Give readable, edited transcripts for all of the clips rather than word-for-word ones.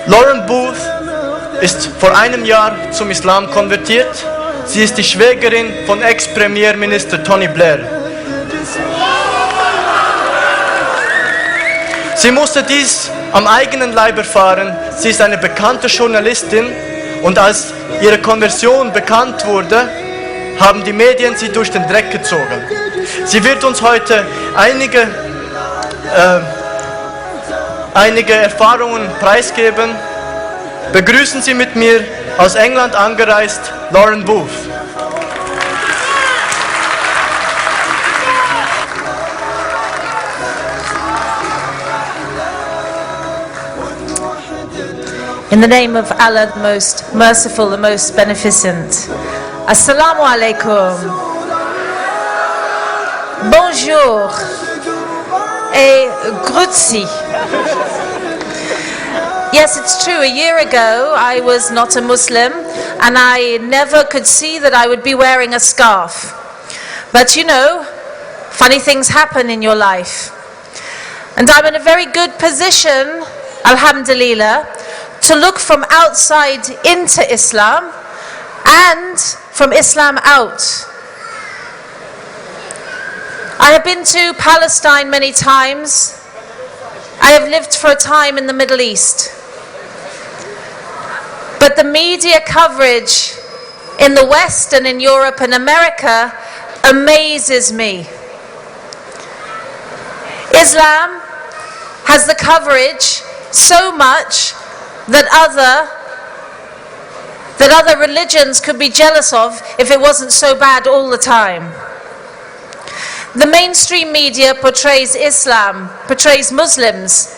Luren ist vor einem Jahr zum Islam konvertiert. Sie ist die Schwägerin von Ex-Premierminister Tony Blair. Sie musste dies am eigenen Leib erfahren. Sie ist eine bekannte Journalistin und als ihre Konversion bekannt wurde, haben die Medien sie durch den Dreck gezogen. Sie wird uns heute einige Erfahrungen preisgeben. Begrüßen Sie mit mir aus England angereist Luren. In the name of Allah, the most merciful, the most beneficent. Assalamu alaikum. Bonjour. Et grüezi. Yes, it's true. A year ago, I was not a Muslim, and I never could see that I would be wearing a scarf. But you know, funny things happen in your life. And I'm in a very good position, alhamdulillah, to look from outside into Islam and from Islam out. I have been to Palestine many times. I have lived for a time in the Middle East. But the media coverage in the West and in Europe and America amazes me. Islam has the coverage so much that other religions could be jealous of if it wasn't so bad all the time. The mainstream media portrays Islam, portrays Muslims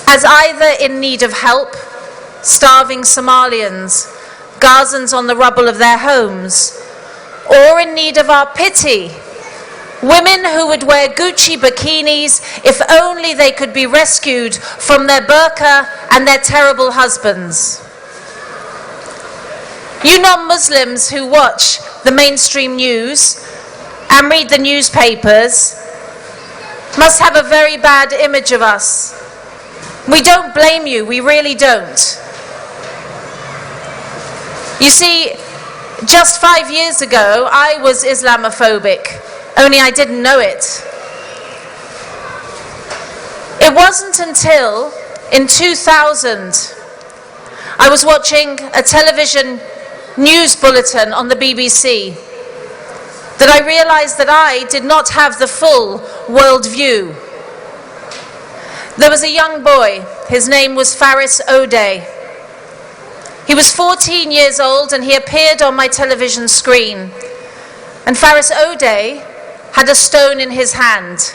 as either in need of help, starving Somalians, Gazans on the rubble of their homes, or in need of our pity, women who would wear Gucci bikinis if only they could be rescued from their burqa and their terrible husbands. You non-Muslims who watch the mainstream news and read the newspapers must have a very bad image of us. We don't blame you, we really don't. You see, just 5 years ago, I was Islamophobic, only I didn't know it. It wasn't until in 2000 I was watching a television news bulletin on the BBC that I realized that I did not have the full world view. There was a young boy, his name was Faris O'Day. He was 14 years old and he appeared on my television screen. And Faris O'Day had a stone in his hand.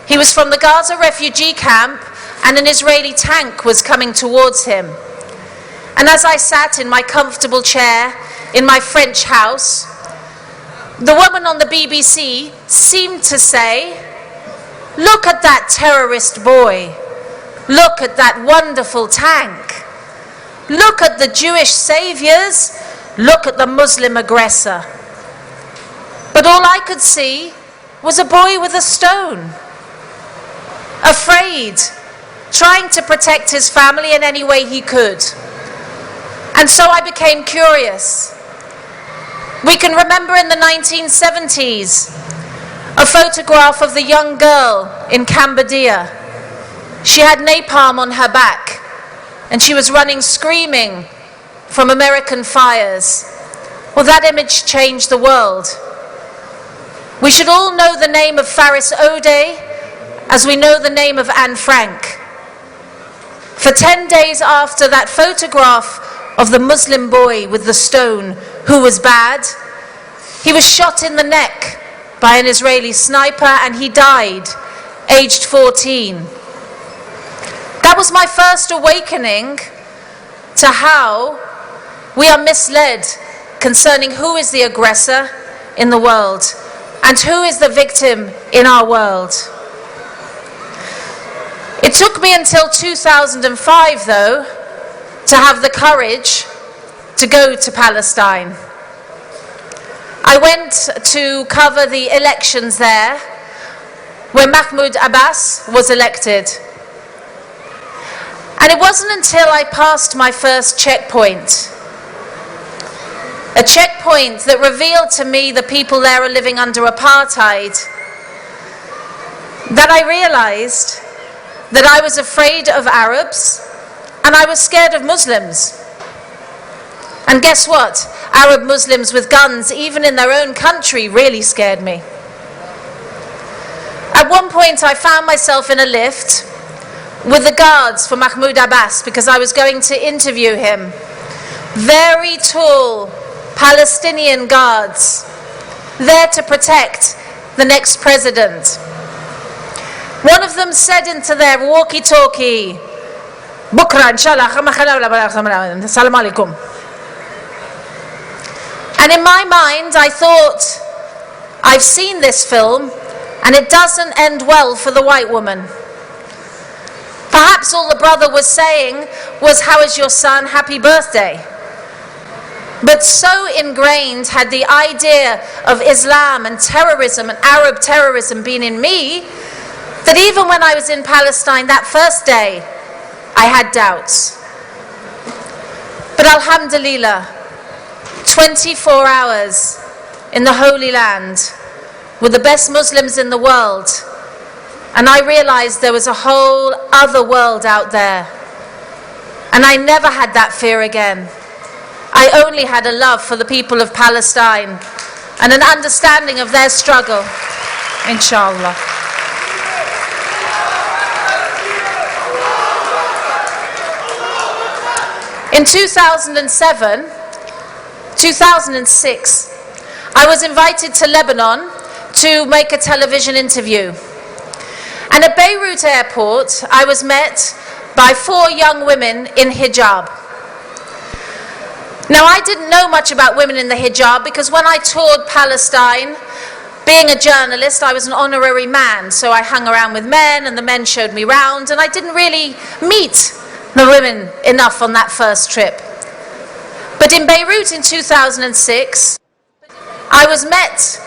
He was from the Gaza refugee camp and an Israeli tank was coming towards him. And as I sat in my comfortable chair in my French house, the woman on the BBC seemed to say, "Look at that terrorist boy. Look at that wonderful tank. Look at the Jewish saviors. Look at the Muslim aggressor." But all I could see was a boy with a stone, afraid, trying to protect his family in any way he could. And so I became curious. We can remember in the 1970s a photograph of the young girl in Cambodia. She had napalm on her back and she was running screaming from American fires. Well, that image changed the world. We should all know the name of Faris O'Day as we know the name of Anne Frank. For 10 days after that photograph of the Muslim boy with the stone who was bad, he was shot in the neck by an Israeli sniper and he died, aged 14. That was my first awakening to how we are misled concerning who is the aggressor in the world and who is the victim in our world. It took me until 2005, though, to have the courage to go to Palestine. I went to cover the elections there, where Mahmoud Abbas was elected. And it wasn't until I passed my first checkpoint, a checkpoint that revealed to me the people there are living under apartheid, that I realized that I was afraid of Arabs and I was scared of Muslims. And guess what? Arab Muslims with guns, even in their own country, really scared me. At one point I found myself in a lift with the guards for Mahmoud Abbas because I was going to interview him. Very tall Palestinian guards, there to protect the next president. One of them said into their walkie-talkie, Bukra, inshallah, salam alaikum. And in my mind, I thought, I've seen this film, and it doesn't end well for the white woman. Perhaps all the brother was saying was, how is your son? Happy birthday. But so ingrained had the idea of Islam and terrorism and Arab terrorism been in me, that even when I was in Palestine that first day, I had doubts. But alhamdulillah, 24 hours in the Holy Land with the best Muslims in the world, and I realized there was a whole other world out there. And I never had that fear again. I only had a love for the people of Palestine and an understanding of their struggle, inshallah. In 2006, I was invited to Lebanon to make a television interview. And at Beirut airport, I was met by 4 young women in hijab. Now, I didn't know much about women in the hijab because when I toured Palestine, being a journalist, I was an honorary man, so I hung around with men and the men showed me round, and I didn't really meet the women enough on that first trip. But in Beirut in 2006, I was met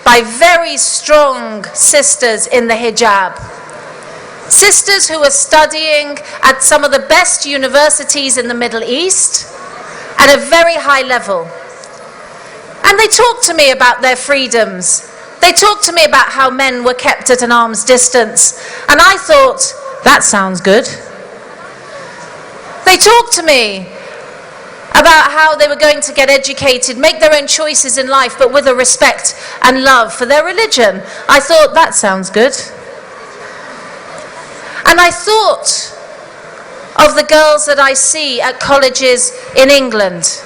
by very strong sisters in the hijab. Sisters who were studying at some of the best universities in the Middle East at a very high level. And they talked to me about their freedoms. They talked to me about how men were kept at an arm's distance. And I thought, that sounds good. They talked to me about how they were going to get educated, make their own choices in life, but with a respect and love for their religion. I thought, that sounds good. And I thought of the girls that I see at colleges in England,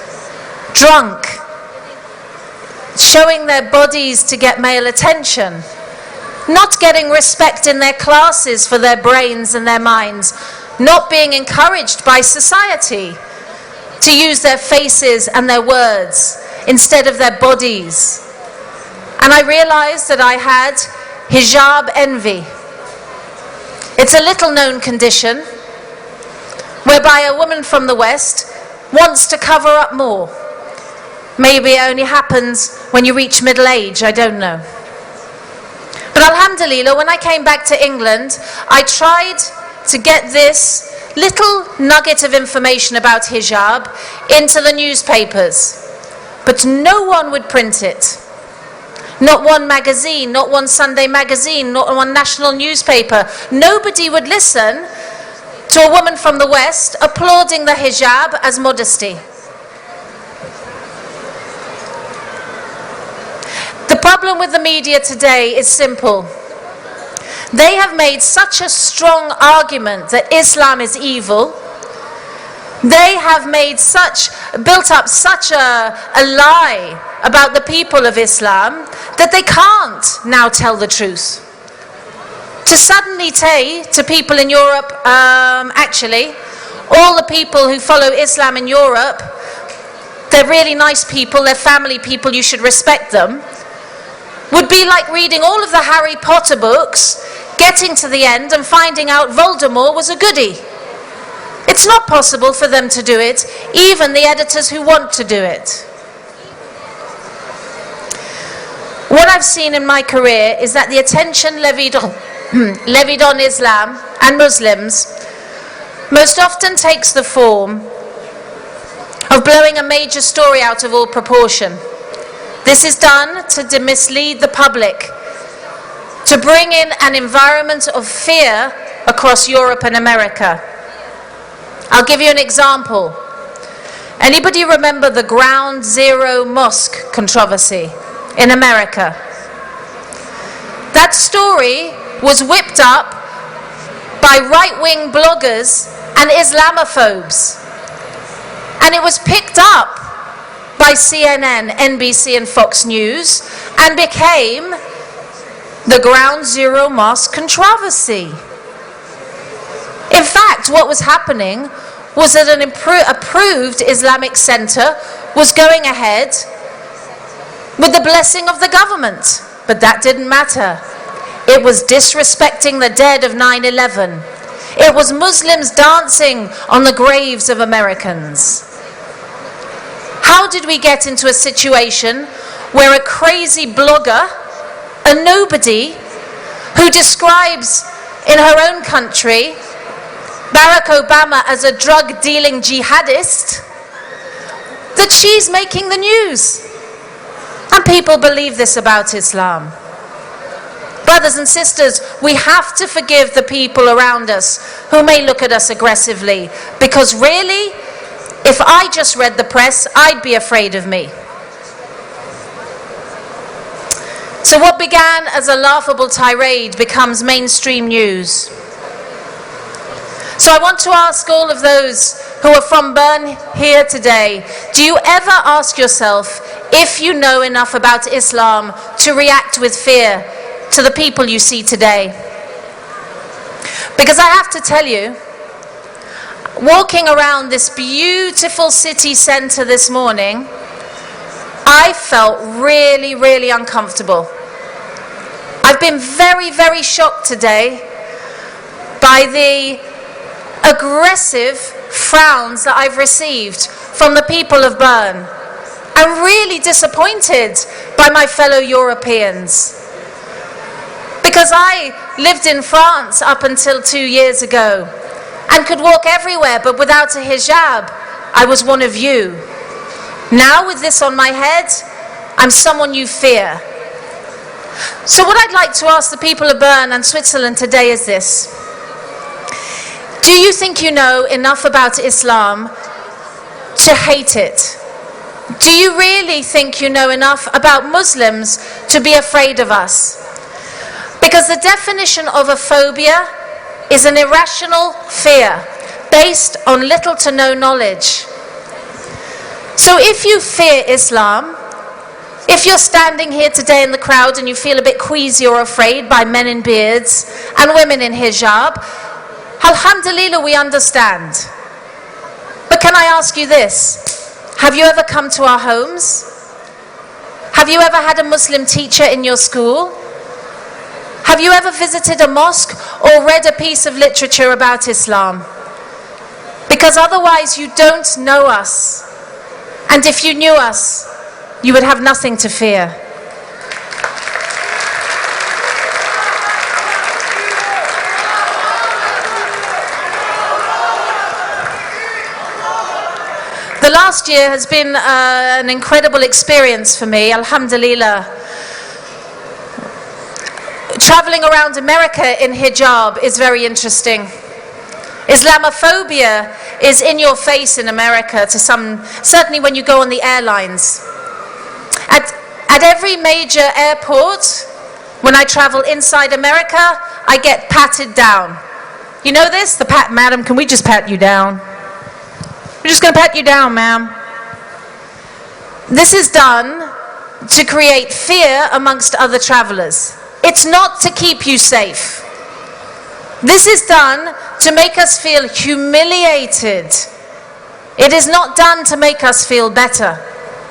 drunk, showing their bodies to get male attention, not getting respect in their classes for their brains and their minds, not being encouraged by society to use their faces and their words instead of their bodies. And I realized that I had hijab envy. It's a little known condition whereby a woman from the West wants to cover up more. Maybe it only happens when you reach middle age, I don't know. But alhamdulillah, when I came back to England, I tried to get this little nugget of information about hijab into the newspapers. But no one would print it. Not one magazine, not one Sunday magazine, not one national newspaper. Nobody would listen to a woman from the West applauding the hijab as modesty. The problem with the media today is simple. They have made such a strong argument that Islam is evil. They have built up such a lie about the people of Islam that they can't now tell the truth. To suddenly say to people in Europe, actually, all the people who follow Islam in Europe, they're really nice people, they're family people, you should respect them, would be like reading all of the Harry Potter books, getting to the end and finding out Voldemort was a goodie. It's not possible for them to do it, even the editors who want to do it. What I've seen in my career is that the attention levied levied on Islam and Muslims most often takes the form of blowing a major story out of all proportion. This is done to mislead the public, to bring in an environment of fear across Europe and America. I'll give you an example. Anybody remember the Ground Zero Mosque controversy in America? That story was whipped up by right-wing bloggers and Islamophobes. And it was picked up by CNN, NBC and Fox News and became the Ground Zero Mosque controversy. In fact, what was happening was that an approved Islamic center was going ahead with the blessing of the government. But that didn't matter. It was disrespecting the dead of 9/11. It was Muslims dancing on the graves of Americans. How did we get into a situation where a crazy blogger, a nobody, who describes in her own country Barack Obama as a drug-dealing jihadist, that she's making the news? And people believe this about Islam. Brothers and sisters, we have to forgive the people around us who may look at us aggressively, because really, if I just read the press, I'd be afraid of me. So what began as a laughable tirade becomes mainstream news. So I want to ask all of those who are from Bern here today, do you ever ask yourself if you know enough about Islam to react with fear to the people you see today? Because I have to tell you, walking around this beautiful city centre this morning, I felt really, really uncomfortable. I've been very, very shocked today by the aggressive frowns that I've received from the people of Bern. I'm really disappointed by my fellow Europeans. Because I lived in France up until 2 years ago and could walk everywhere, but without a hijab, I was one of you. Now with this on my head, I'm someone you fear. So what I'd like to ask the people of Bern and Switzerland today is this. Do you think you know enough about Islam to hate it? Do you really think you know enough about Muslims to be afraid of us? Because the definition of a phobia is an irrational fear based on little to no knowledge. So if you fear Islam, if you're standing here today in the crowd and you feel a bit queasy or afraid by men in beards and women in hijab, alhamdulillah, we understand. But can I ask you this? Have you ever come to our homes? Have you ever had a Muslim teacher in your school? Have you ever visited a mosque or read a piece of literature about Islam? Because otherwise you don't know us. And if you knew us, you would have nothing to fear. The last year has been an incredible experience for me, alhamdulillah. Traveling around America in hijab is very interesting. Islamophobia is in your face in America certainly when you go on the airlines. At every major airport, when I travel inside America, I get patted down. You know this? Madam, can we just pat you down? We're just going to pat you down, ma'am. This is done to create fear amongst other travelers. It's not to keep you safe. This is done to make us feel humiliated. It is not done to make us feel better.